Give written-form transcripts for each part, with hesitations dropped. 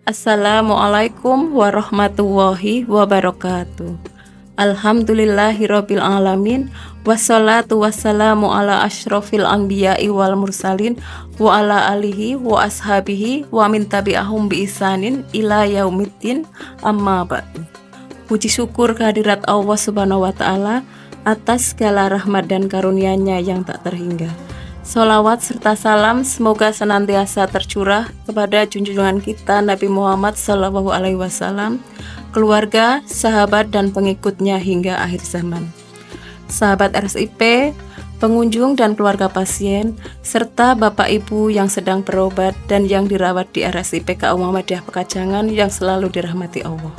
Assalamualaikum warahmatullahi wabarakatuh. Alhamdulillahirabbil alamin, wassalatu wassalamu ala asyrofil anbiya'i wal mursalin wa ala alihi wa ashabihi wa min tabi'ahum bi ihsanin ila yaumiddin, amma ba'du. Puji syukur kehadirat Allah Subhanahu wa taala atas segala rahmat dan karunia-Nya yang tak terhingga. Sholawat serta salam semoga senantiasa tercurah kepada junjungan kita Nabi Muhammad SAW, keluarga, sahabat, dan pengikutnya hingga akhir zaman. Sahabat RSIP, pengunjung dan keluarga pasien, serta Bapak Ibu yang sedang berobat dan yang dirawat di RSIP KU Muhammadiyah Pekajangan yang selalu dirahmati Allah.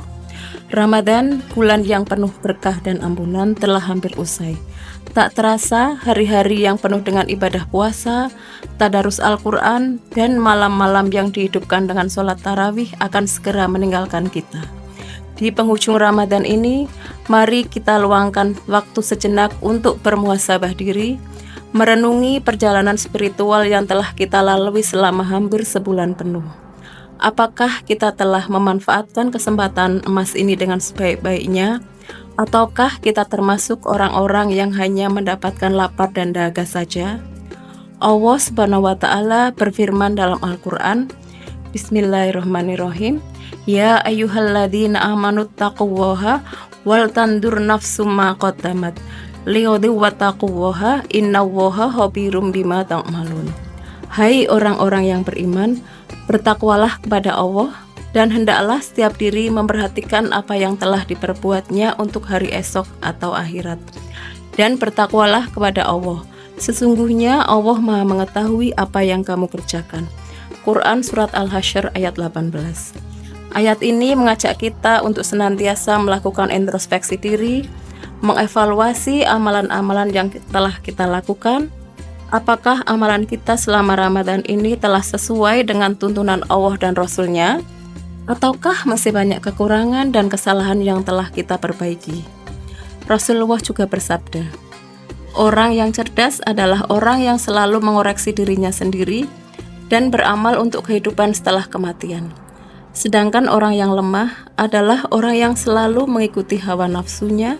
Ramadan, bulan yang penuh berkah dan ampunan, telah hampir usai. Tak terasa, hari-hari yang penuh dengan ibadah puasa, tadarus Al-Quran, dan malam-malam yang dihidupkan dengan sholat tarawih akan segera meninggalkan kita. Di penghujung Ramadan ini, mari kita luangkan waktu sejenak untuk bermuhasabah diri, merenungi perjalanan spiritual yang telah kita lalui selama hampir sebulan penuh. Apakah kita telah memanfaatkan kesempatan emas ini dengan sebaik-baiknya? Ataukah kita termasuk orang-orang yang hanya mendapatkan lapar dan dahaga saja? Allah Subhanahu wa taala berfirman dalam Al-Qur'an, Bismillahirrahmanirrahim, Ya ayyuhalladzina amanu taqullaha wal tandur nafsum ma qaddamat lighadin wattaqullaha innallaha khabirum bima ta'malun. Hai orang-orang yang beriman, bertakwalah kepada Allah, dan hendaklah setiap diri memperhatikan apa yang telah diperbuatnya untuk hari esok atau akhirat. Dan bertakwalah kepada Allah, sesungguhnya Allah Maha mengetahui apa yang kamu kerjakan. Quran Surat Al-Hasyr ayat 18. Ayat ini mengajak kita untuk senantiasa melakukan introspeksi diri, mengevaluasi amalan-amalan yang telah kita lakukan. Apakah amalan kita selama Ramadan ini telah sesuai dengan tuntunan Allah dan Rasul-Nya? Ataukah masih banyak kekurangan dan kesalahan yang telah kita perbaiki? Rasulullah juga bersabda, orang yang cerdas adalah orang yang selalu mengoreksi dirinya sendiri dan beramal untuk kehidupan setelah kematian. Sedangkan orang yang lemah adalah orang yang selalu mengikuti hawa nafsunya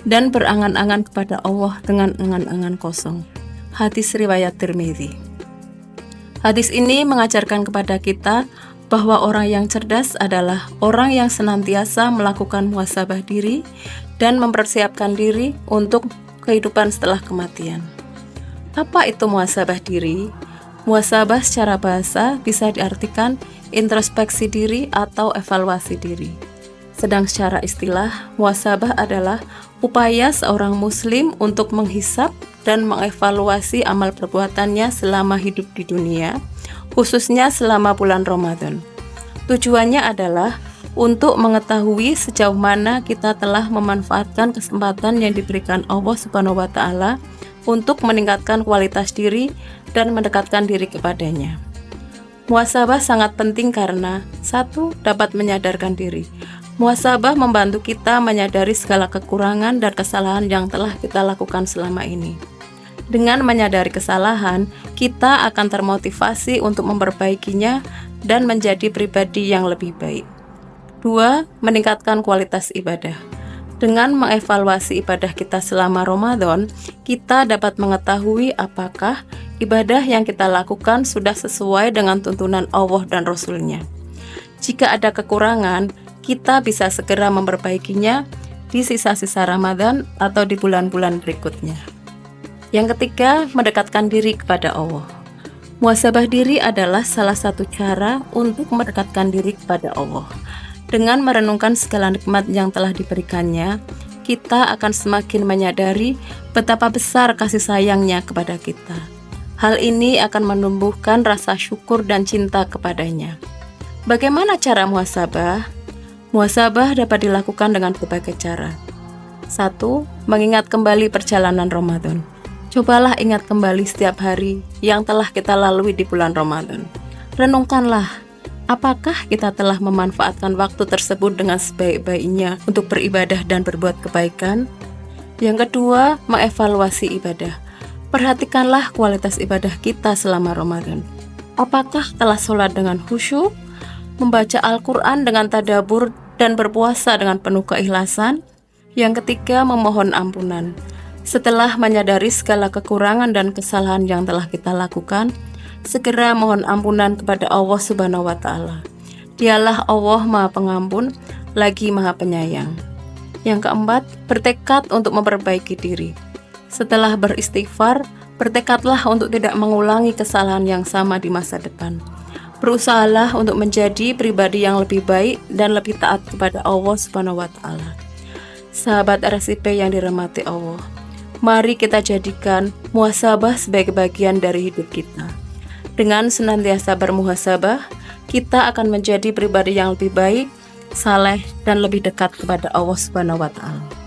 dan berangan-angan kepada Allah dengan angan-angan kosong. Hadis riwayat Tirmidzi. Hadis ini mengajarkan kepada kita bahwa orang yang cerdas adalah orang yang senantiasa melakukan muhasabah diri dan mempersiapkan diri untuk kehidupan setelah kematian. Apa itu muhasabah diri? Muhasabah secara bahasa bisa diartikan introspeksi diri atau evaluasi diri. Sedang secara istilah, muhasabah adalah upaya seorang muslim untuk menghisab dan mengevaluasi amal perbuatannya selama hidup di dunia, khususnya selama bulan Ramadan. Tujuannya adalah untuk mengetahui sejauh mana kita telah memanfaatkan kesempatan yang diberikan Allah Subhanahu wa taala untuk meningkatkan kualitas diri dan mendekatkan diri kepadanya. Muhasabah sangat penting karena 1. Dapat menyadarkan diri. Muhasabah membantu kita menyadari segala kekurangan dan kesalahan yang telah kita lakukan selama ini. Dengan menyadari kesalahan, kita akan termotivasi untuk memperbaikinya dan menjadi pribadi yang lebih baik. 2. Meningkatkan kualitas ibadah. Dengan mengevaluasi ibadah kita selama Ramadan, kita dapat mengetahui apakah ibadah yang kita lakukan sudah sesuai dengan tuntunan Allah dan Rasul-Nya. Jika ada kekurangan, kita bisa segera memperbaikinya di sisa-sisa Ramadan atau di bulan-bulan berikutnya. Yang ketiga, mendekatkan diri kepada Allah. Muhasabah diri adalah salah satu cara untuk mendekatkan diri kepada Allah. Dengan merenungkan segala nikmat yang telah diberikannya, kita akan semakin menyadari betapa besar kasih sayangnya kepada kita. Hal ini akan menumbuhkan rasa syukur dan cinta kepadanya. Bagaimana cara muhasabah? Muhasabah dapat dilakukan dengan berbagai cara. 1. Mengingat kembali perjalanan Ramadan. Cobalah ingat kembali setiap hari yang telah kita lalui di bulan Ramadan. Renungkanlah, apakah kita telah memanfaatkan waktu tersebut dengan sebaik-baiknya untuk beribadah dan berbuat kebaikan? Yang kedua, mengevaluasi ibadah. Perhatikanlah kualitas ibadah kita selama Ramadan. Apakah telah sholat dengan khusyuk, membaca Al-Quran dengan tadabbur dan berpuasa dengan penuh keikhlasan. Yang ketiga, memohon ampunan. Setelah menyadari segala kekurangan dan kesalahan yang telah kita lakukan, segera mohon ampunan kepada Allah Subhanahu wa Ta'ala. Dialah Allah Maha Pengampun, lagi Maha Penyayang. Yang keempat, bertekad untuk memperbaiki diri. Setelah beristighfar, bertekadlah untuk tidak mengulangi kesalahan yang sama di masa depan. Berusahalah untuk menjadi pribadi yang lebih baik dan lebih taat kepada Allah Subhanahu wa Ta'ala. Sahabat RSIP yang dirahmati Allah, mari kita jadikan muhasabah sebagai bagian dari hidup kita. Dengan senantiasa bermuhasabah, kita akan menjadi pribadi yang lebih baik, saleh, dan lebih dekat kepada Allah Subhanahu wa Ta'ala.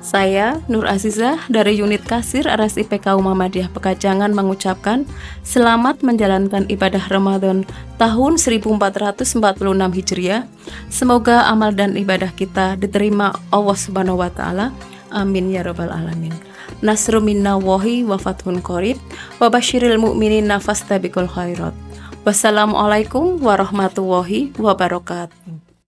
Saya, Nur Azizah dari Unit Kasir RSIP Kaum Muhammadiyah Pekajangan mengucapkan selamat menjalankan ibadah Ramadan tahun 1446 Hijriah. Semoga amal dan ibadah kita diterima Allah Subhanahu wa Ta'ala. Amin ya rabbal alamin. Nasru minna wahi wa fathun qarib wa basyiril mu'minina fastabiqul khairat. Wassalamualaikum warahmatullahi wabarakatuh.